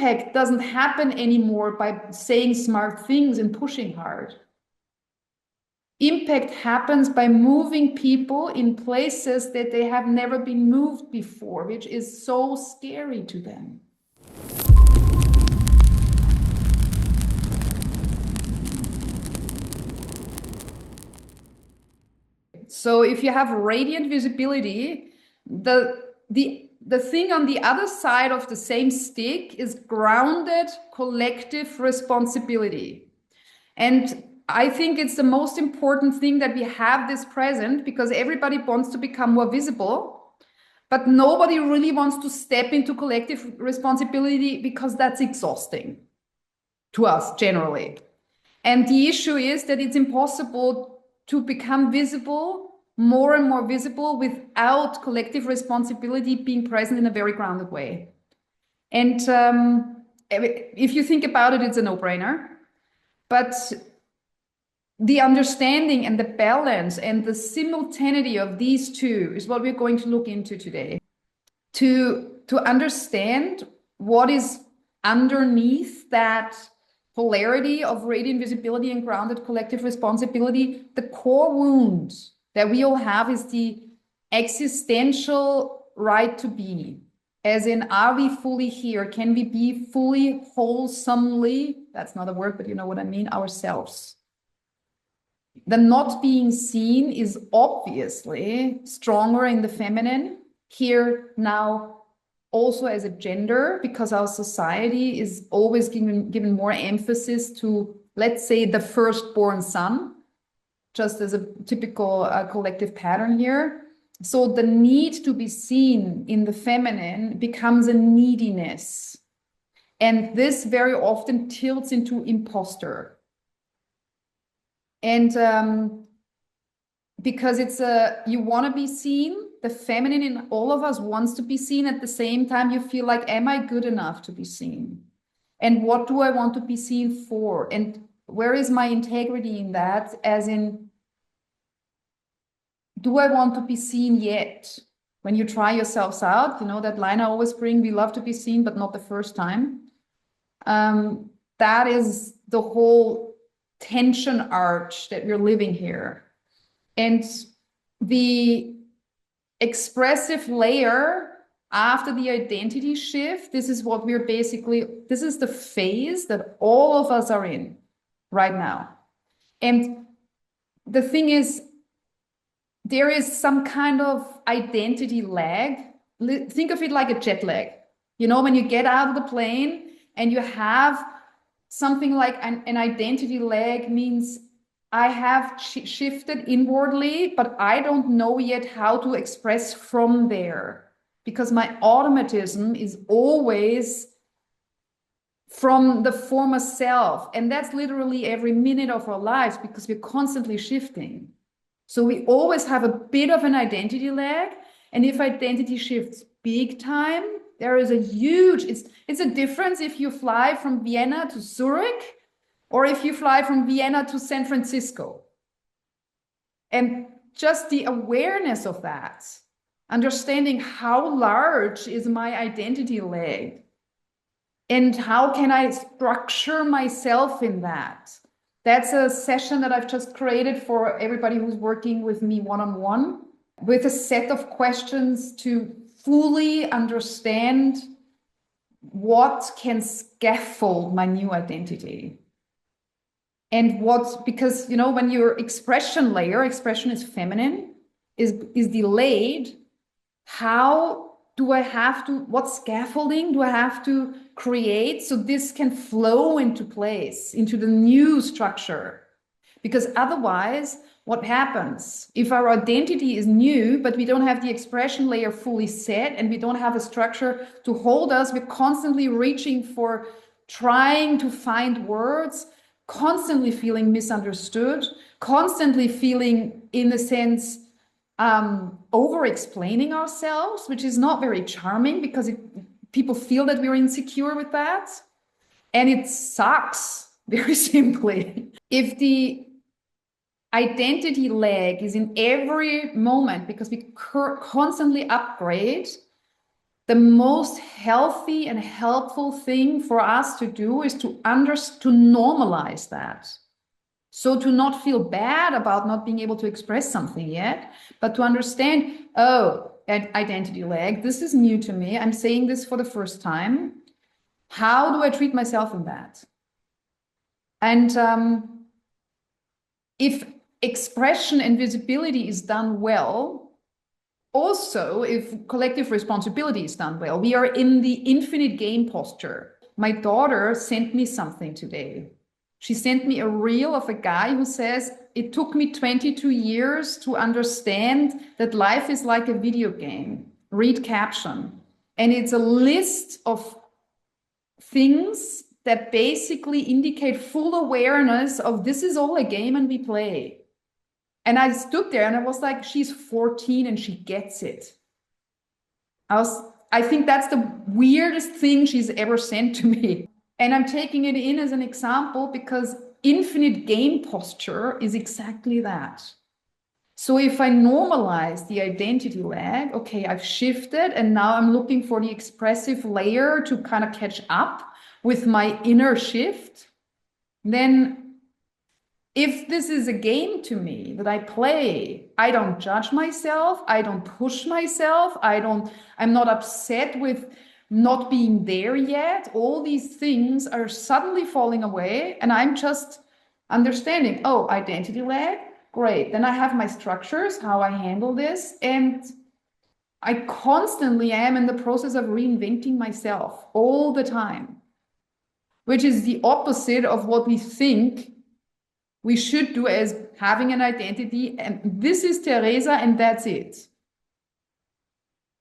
impact doesn't happen anymore by saying smart things and pushing hard. Impact happens by moving people in places that they have never been moved before, which is so scary to them. So if you have radiant visibility, the thing on the other side of the same stick is grounded collective responsibility. And I think it's the most important thing that we have this present, because everybody wants to become more visible, but nobody really wants to step into collective responsibility because that's exhausting to us generally. And the issue is that it's impossible to become visible, more and more visible, without collective responsibility being present in a very grounded way. And if you think about it, it's a no-brainer. But the understanding and the balance and the simultaneity of these two is what we're going to look into today. To understand what is underneath that polarity of radiant visibility and grounded collective responsibility, the core wound that we all have is the existential right to be. As in, are we fully here? Can we be fully, wholesomely, that's not a word, but you know what I mean, ourselves? The not being seen is obviously stronger in the feminine here now, also as a gender, because our society is always given more emphasis to, let's say, the firstborn son, just as a typical collective pattern here. So the need to be seen in the feminine becomes a neediness. And this very often tilts into imposter. And because it's you want to be seen, the feminine in all of us wants to be seen. At the same time, you feel like, am I good enough to be seen? And what do I want to be seen for? And where is my integrity in that? As in, do I want to be seen yet? When you try yourselves out, you know, that line I always bring, we love to be seen, but not the first time. That is the whole tension arch that we're living here. And the expressive layer after the identity shift, this is what we're basically, this is the phase that all of us are in right now. And the thing is, there is some kind of identity lag. Think of it like a jet lag. You know, when you get out of the plane and you have something like an identity lag, means I have shifted inwardly, but I don't know yet how to express from there, because my automatism is always from the former self. And that's literally every minute of our lives, because we're constantly shifting. So we always have a bit of an identity lag. And if identity shifts big time, there is a huge, it's a difference if you fly from Vienna to Zurich or if you fly from Vienna to San Francisco. And just the awareness of that, understanding how large is my identity lag and how can I structure myself in that. That's a session that I've just created for everybody who's working with me one-on-one, with a set of questions to fully understand what can scaffold my new identity. And what, because, you know, when your expression layer, expression is feminine, is delayed, how do I have to, what scaffolding do I have to create so this can flow into place, into the new structure? Because otherwise, what happens if our identity is new, but we don't have the expression layer fully set and we don't have a structure to hold us? We're constantly reaching for, trying to find words, constantly feeling misunderstood, constantly feeling, in a sense, over-explaining ourselves, which is not very charming, because people feel that we're insecure with that. And it sucks, very simply. If the identity lag is in every moment, because we constantly upgrade, the most healthy and helpful thing for us to do is to normalize that. So to not feel bad about not being able to express something yet, but to understand, oh, identity lag, this is new to me. I'm saying this for the first time. How do I treat myself in that? And if expression and visibility is done well, also if collective responsibility is done well, we are in the infinite game posture. My daughter sent me something today. She sent me a reel of a guy who says, it took me 22 years to understand that life is like a video game. Read caption. And it's a list of things that basically indicate full awareness of this is all a game and we play. And I stood there and I was like, she's 14 and she gets it. I think that's the weirdest thing she's ever sent to me. And I'm taking it in as an example because infinite game posture is exactly that. So if I normalize the identity lag, okay, I've shifted and now I'm looking for the expressive layer to kind of catch up with my inner shift, then if this is a game to me that I play, I don't judge myself, I don't push myself, I'm not upset with not being there yet. All these things are suddenly falling away and I'm just understanding, oh, identity lag, great. Then I have my structures, how I handle this, and I constantly am in the process of reinventing myself all the time, which is the opposite of what we think we should do as having an identity. And this is Teresa and that's it.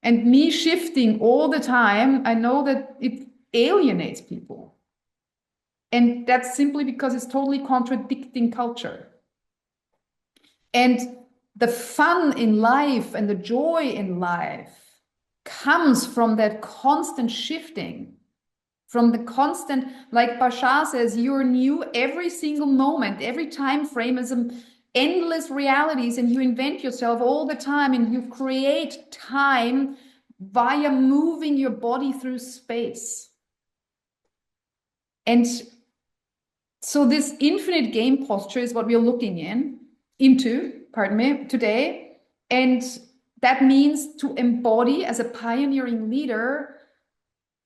And me shifting all the time, I know that it alienates people. And that's simply because it's totally contradicting culture. And the fun in life and the joy in life comes from that constant shifting, from the constant, like Bashar says, you're new every single moment, every time frame is endless realities, and you invent yourself all the time, and you create time via moving your body through space. And so this infinite game posture is what we're looking into, today. And that means to embody as a pioneering leader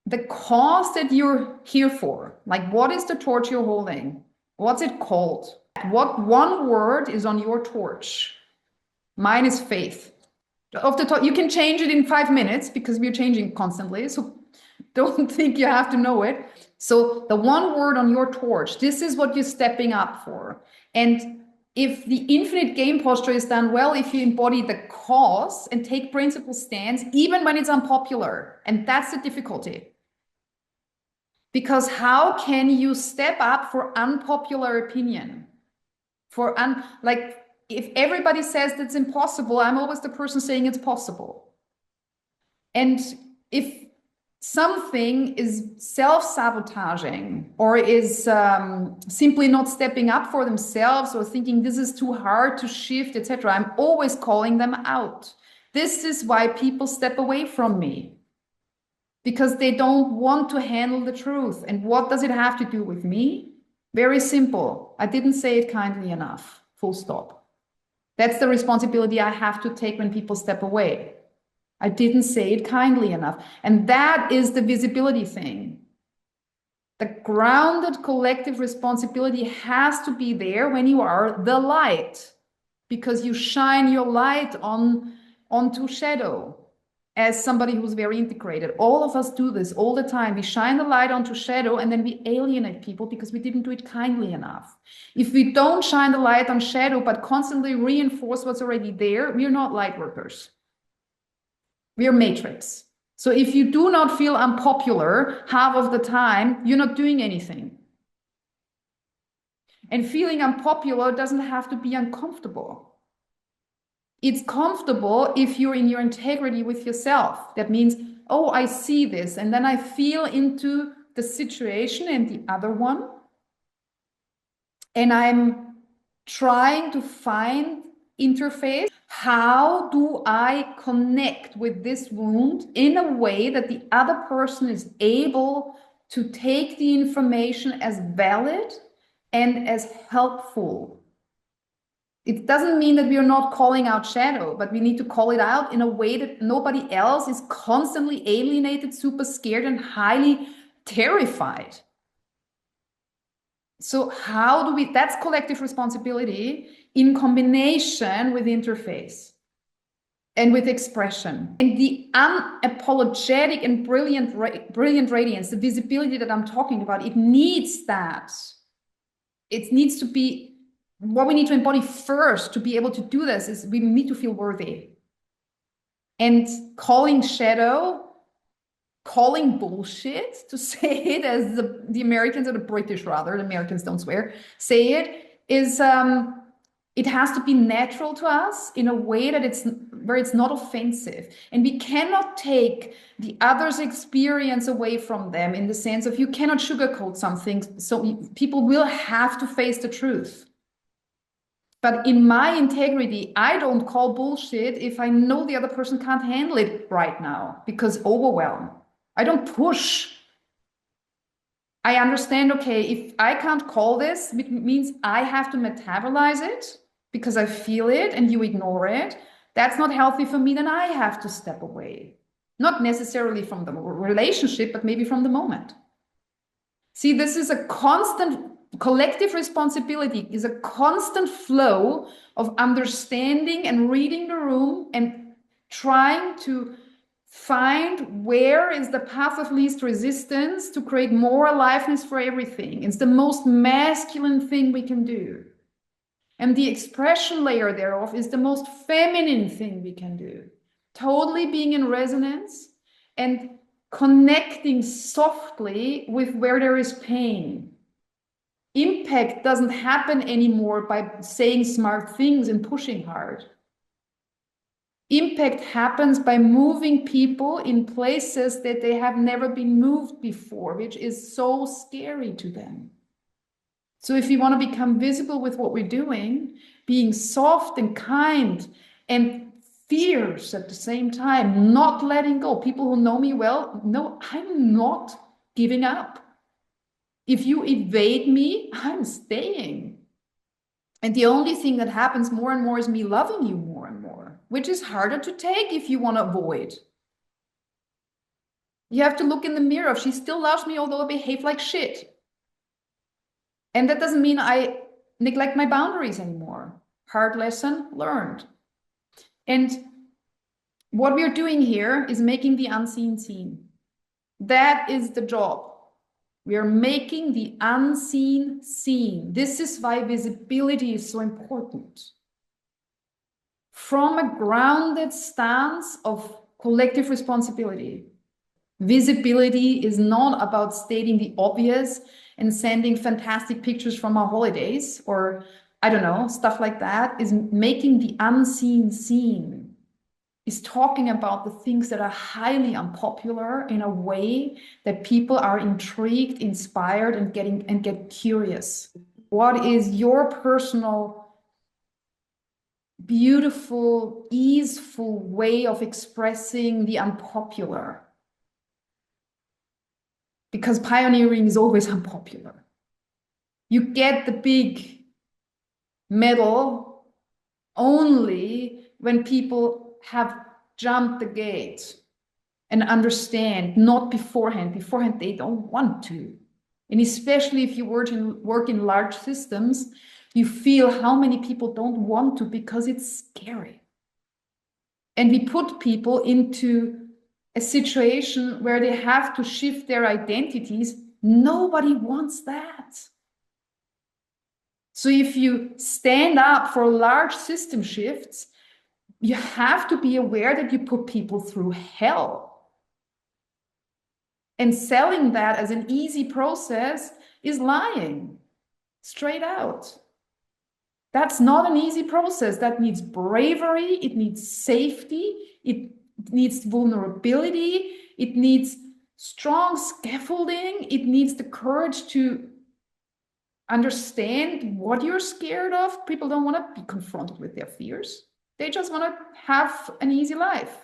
the cause that you're here for. Like, what is the torch you're holding? What's it called? What one word is on your torch? Mine is faith. Off the top, you can change it in 5 minutes because we're changing constantly. So don't think you have to know it. So the one word on your torch, this is what you're stepping up for. And if the infinite game posture is done well, if you embody the cause and take principle stance, even when it's unpopular, and that's the difficulty. Because how can you step up for unpopular opinion? If everybody says that's impossible, I'm always the person saying it's possible. And if something is self-sabotaging or is simply not stepping up for themselves or thinking this is too hard to shift, etc., I'm always calling them out. This is why people step away from me, because they don't want to handle the truth. And what does it have to do with me? Very simple. I didn't say it kindly enough. Full stop. That's the responsibility I have to take when people step away. I didn't say it kindly enough. And that is the visibility thing. The grounded collective responsibility has to be there when you are the light, because you shine your light onto shadow. As somebody who's very integrated, all of us do this all the time. We shine the light onto shadow and then we alienate people because we didn't do it kindly enough. If we don't shine the light on shadow but constantly reinforce what's already there, we're not light workers. We're matrix. So if you do not feel unpopular half of the time, you're not doing anything. And feeling unpopular doesn't have to be uncomfortable. It's comfortable if you're in your integrity with yourself. That means, oh, I see this, and then I feel into the situation and the other one. And I'm trying to find interface. How do I connect with this wound in a way that the other person is able to take the information as valid and as helpful? It doesn't mean that we are not calling out shadow, but we need to call it out in a way that nobody else is constantly alienated, super scared, and highly terrified. So how do we, that's collective responsibility in combination with interface and with expression. And the unapologetic and brilliant radiance, the visibility that I'm talking about, it needs that. It needs to be, what we need to embody first to be able to do this is we need to feel worthy. And calling shadow, calling bullshit, to say it as the Americans, or the British rather, the Americans don't swear, say it, is it has to be natural to us in a way that it's not offensive. And we cannot take the other's experience away from them, in the sense of you cannot sugarcoat something, so people will have to face the truth. But in my integrity, I don't call bullshit if I know the other person can't handle it right now, because overwhelm. I don't push. I understand, okay, if I can't call this, it means I have to metabolize it because I feel it and you ignore it. That's not healthy for me, then I have to step away. Not necessarily from the relationship, but maybe from the moment. See, this is a constant, collective responsibility is a constant flow of understanding and reading the room and trying to find where is the path of least resistance to create more aliveness for everything. It's the most masculine thing we can do. And the expression layer thereof is the most feminine thing we can do. Totally being in resonance and connecting softly with where there is pain. Impact doesn't happen anymore by saying smart things and pushing hard. Impact happens by moving people in places that they have never been moved before, which is so scary to them. So if you want to become visible with what we're doing, being soft and kind and fierce at the same time, not letting go. People who know me well know I'm not giving up. If you evade me, I'm staying. And the only thing that happens more and more is me loving you more and more, which is harder to take if you want to avoid. You have to look in the mirror. She still loves me, although I behave like shit. And that doesn't mean I neglect my boundaries anymore. Hard lesson learned. And what we're doing here is making the unseen seen. That is the job. We are making the unseen seen. This is why visibility is so important. From a grounded stance of collective responsibility, visibility is not about stating the obvious and sending fantastic pictures from our holidays, or I don't know, stuff like that. Is making the unseen seen. Is talking about the things that are highly unpopular in a way that people are intrigued, inspired, and get curious. What is your personal, beautiful, easeful way of expressing the unpopular? Because pioneering is always unpopular. You get the big medal only when people have jumped the gate and understand, not beforehand. Beforehand, they don't want to. And especially if you work in large systems, you feel how many people don't want to because it's scary. And we put people into a situation where they have to shift their identities. Nobody wants that. So if you stand up for large system shifts, you have to be aware that you put people through hell. And selling that as an easy process is lying, straight out. That's not an easy process. That needs bravery, it needs safety, it needs vulnerability, it needs strong scaffolding, it needs the courage to understand what you're scared of. People don't want to be confronted with their fears. They just want to have an easy life.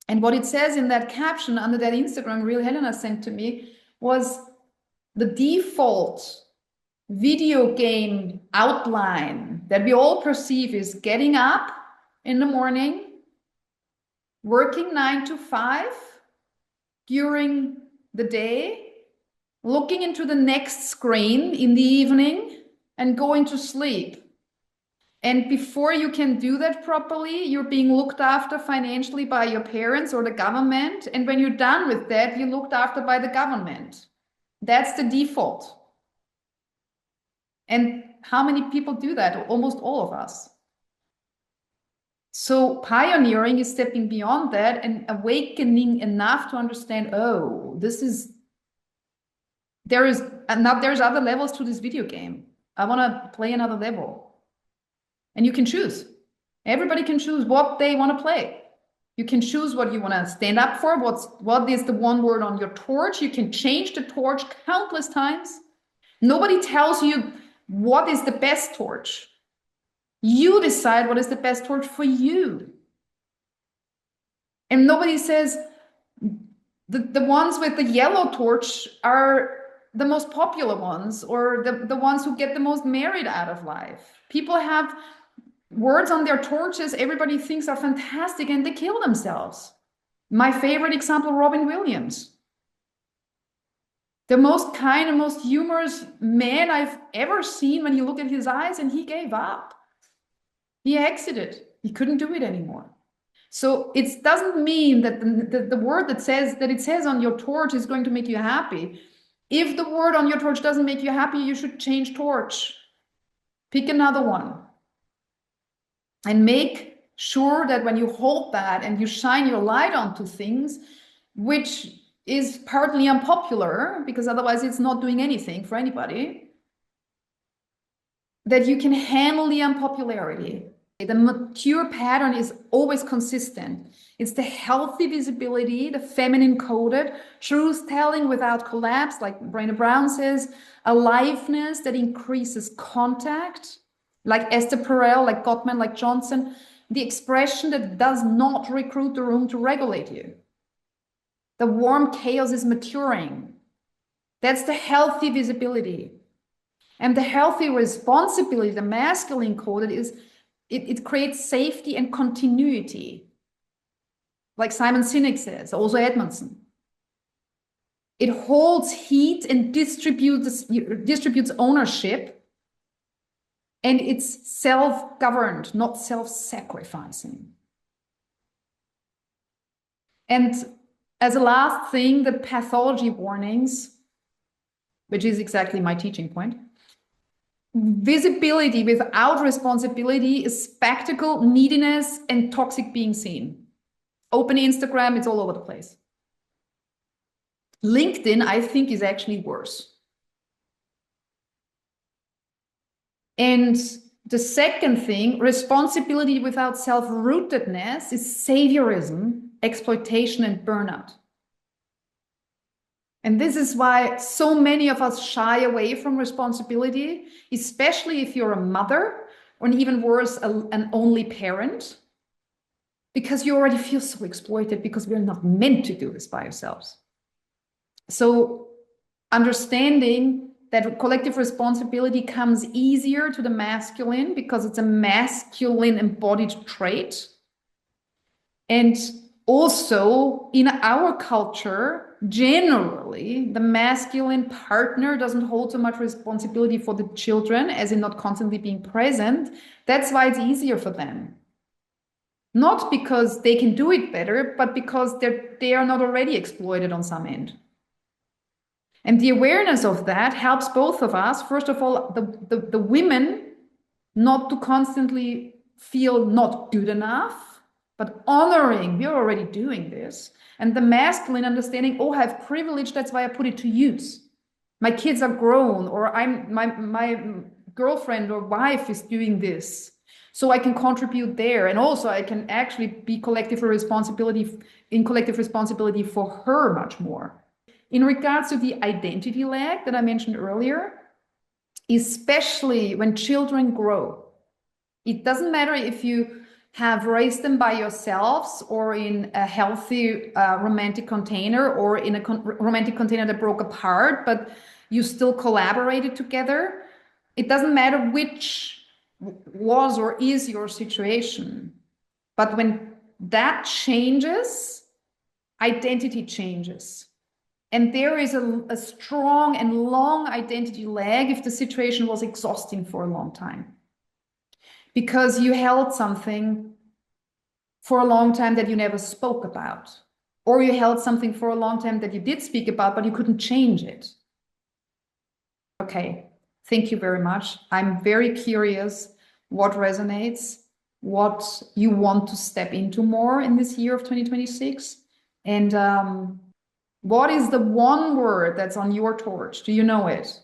And what it says in that caption under that Instagram reel Helena sent to me was the default video game outline that we all perceive is getting up in the morning, working 9 to 5 during the day, looking into the next screen in the evening, and going to sleep. And before you can do that properly, you're being looked after financially by your parents or the government. And when you're done with that, you're looked after by the government. That's the default. And how many people do that? Almost all of us. So pioneering is stepping beyond that and awakening enough to understand, oh, there's other levels to this video game. I want to play another level. And you can choose. Everybody can choose what they want to play. You can choose what you want to stand up for. What is the one word on your torch? You can change the torch countless times. Nobody tells you what is the best torch. You decide what is the best torch for you. And nobody says the ones with the yellow torch are the most popular ones, or the ones who get the most merit out of life. People have words on their torches everybody thinks are fantastic, and they kill themselves. My favorite example, Robin Williams. The most kind and most humorous man I've ever seen when you look at his eyes, and he gave up. He exited. He couldn't do it anymore. So it doesn't mean that the word that it says on your torch is going to make you happy. If the word on your torch doesn't make you happy, you should change torch. Pick another one. And make sure that when you hold that and you shine your light onto things, which is partly unpopular, because otherwise it's not doing anything for anybody, that you can handle the unpopularity. The mature pattern is always consistent. It's the healthy visibility, the feminine coded, truth telling without collapse, like Brené Brown says, aliveness that increases contact, like Esther Perel, like Gottman, like Johnson, the expression that does not recruit the room to regulate you. The warm chaos is maturing. That's the healthy visibility. And the healthy responsibility, the masculine coded, is it creates safety and continuity. Like Simon Sinek says, also Edmondson. It holds heat and distributes ownership. And it's self-governed, not self-sacrificing. And as a last thing, the pathology warnings, which is exactly my teaching point. Visibility without responsibility is spectacle, neediness, and toxic being seen. Open Instagram, it's all over the place. LinkedIn, I think, is actually worse. And the second thing, responsibility without self-rootedness, is saviorism, exploitation, and burnout. And this is why so many of us shy away from responsibility, especially if you're a mother, or even worse, an only parent, because you already feel so exploited because we're not meant to do this by ourselves. So understanding that collective responsibility comes easier to the masculine because it's a masculine embodied trait. And also in our culture, generally, the masculine partner doesn't hold so much responsibility for the children, as in not constantly being present. That's why it's easier for them. Not because they can do it better, but because they are not already exploited on some end. And the awareness of that helps both of us. First of all, the women not to constantly feel not good enough, but honoring, we're already doing this. And the masculine understanding, oh, I have privilege, that's why I put it to use. My kids are grown, or my girlfriend or wife is doing this. So I can contribute there. And also I can actually be in collective responsibility for her much more. In regards to the identity lag that I mentioned earlier, especially when children grow. It doesn't matter if you have raised them by yourselves or in a healthy romantic container or in a romantic container that broke apart, but you still collaborated together. It doesn't matter which was or is your situation. But when that changes, identity changes. And there is a strong and long identity lag if the situation was exhausting for a long time. Because you held something for a long time that you never spoke about. Or you held something for a long time that you did speak about, but you couldn't change it. Okay, thank you very much. I'm very curious what resonates, what you want to step into more in this year of 2026. And what is the one word that's on your torch? Do you know it?